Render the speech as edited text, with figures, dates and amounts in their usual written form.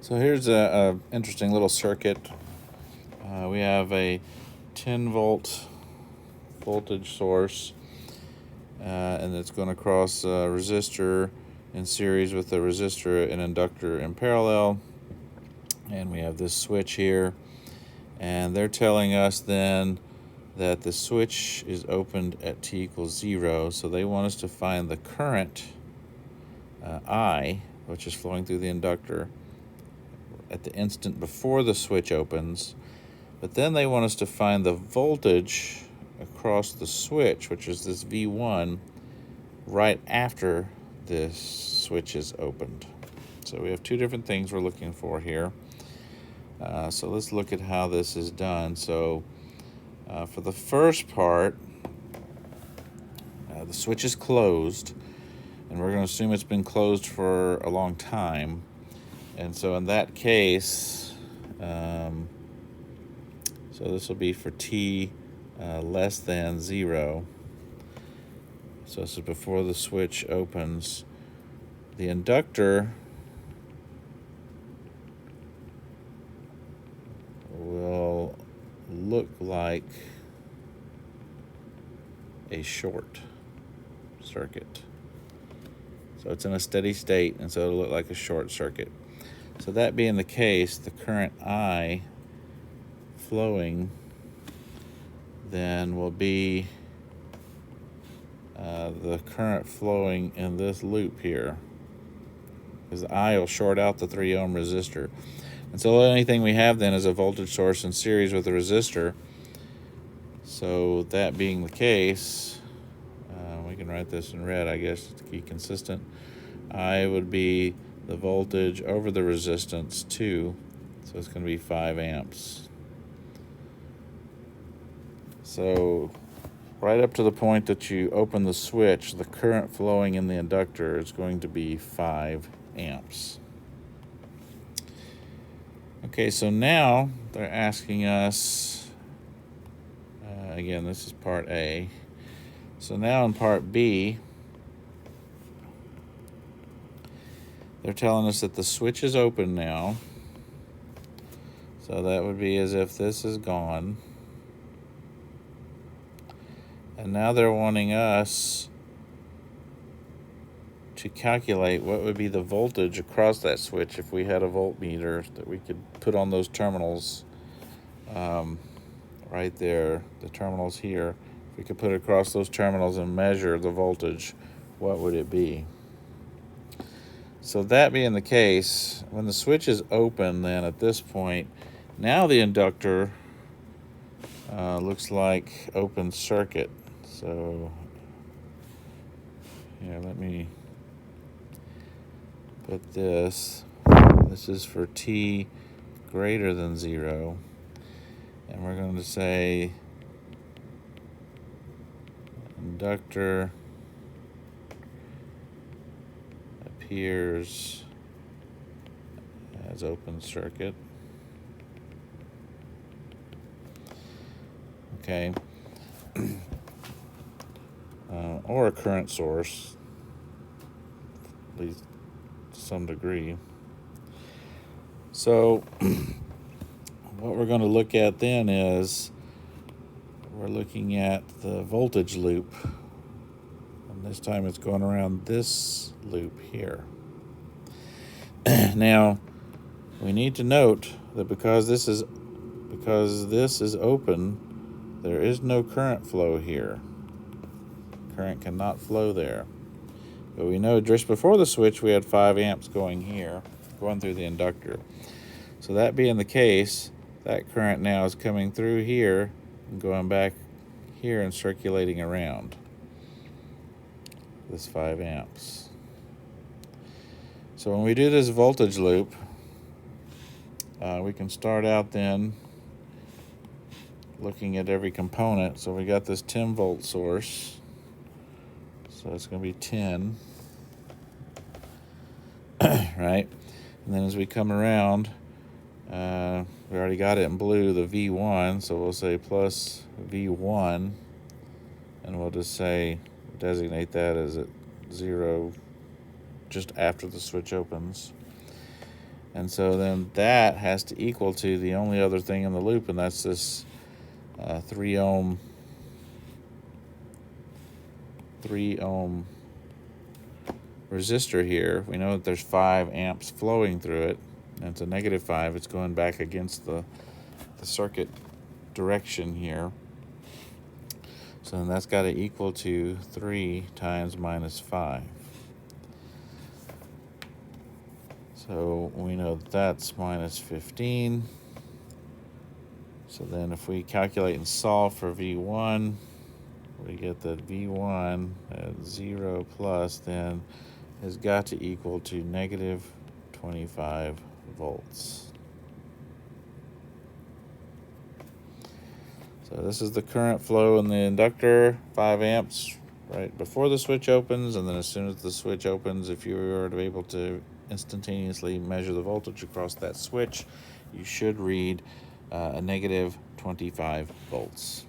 So here's a interesting little circuit. We have a 10 volt voltage source, and it's going to cross a resistor in series with a resistor and inductor in parallel. And we have this switch here, and they're telling us then that the switch is opened at t equals 0. So they want us to find the current I, which is flowing through the inductor at the instant before the switch opens. But then they want us to find the voltage across the switch, which is this V1, right after this switch is opened. So we have two different things we're looking for here. So let's look at how this is done. So for the first part, the switch is closed, and we're going to assume it's been closed for a long time. And so in that case, so this will be for t less than 0. So this is before the switch opens. The inductor will look like a short circuit. So it's in a steady state, and so it'll look like a short circuit. So that being the case, the current I flowing then will be the current flowing in this loop here, because the I will short out the 3 ohm resistor. And so the only thing we have then is a voltage source in series with a resistor. So that being the case, we can write this in red, I guess, to keep consistent. I would be the voltage over the resistance 2, so it's going to be 5 amps. So right up to the point that you open the switch, the current flowing in the inductor is going to be 5 amps. Okay, so now they're asking us, again, this is part A. So now in part B, they're telling us that the switch is open now. So that would be as if this is gone. And now they're wanting us to calculate what would be the voltage across that switch if we had a voltmeter that we could put on those terminals right there, the terminals here. If we could put it across those terminals and measure the voltage, what would it be? So that being the case, when the switch is open, then at this point, now the inductor looks like open circuit. So here, let me put this. This is for t greater than 0. And we're going to say inductor appears as open circuit. Okay. Or a current source, at least to some degree. So what we're going to look at then is we're looking at the voltage loop, and this time it's going around this loop here. Now we need to note that because this is open, there is no current flow here. Current cannot flow there. But we know just before the switch we had 5 amps going here, going through the inductor. So that being the case, that current now is coming through here and going back here and circulating around this 5 amps. So when we do this voltage loop, we can start out then looking at every component. So we got this 10 volt source. So it's going to be 10, right? And then as we come around, we already got it in blue, the V1, so we'll say plus V1, and we'll just say, designate that as at 0 just after the switch opens. And so then that has to equal to the only other thing in the loop, and that's this 3 ohm resistor here. We know that there's 5 amps flowing through it, and it's a -5. It's going back against the circuit direction here. So then that's got to equal to 3 times -5. So we know that that's -15. So then if we calculate and solve for V1, we get that V1 at 0 plus then has got to equal to -25 volts. So this is the current flow in the inductor, 5 amps right before the switch opens, and then as soon as the switch opens, if you were to be able to instantaneously measure the voltage across that switch, you should read a -25 volts.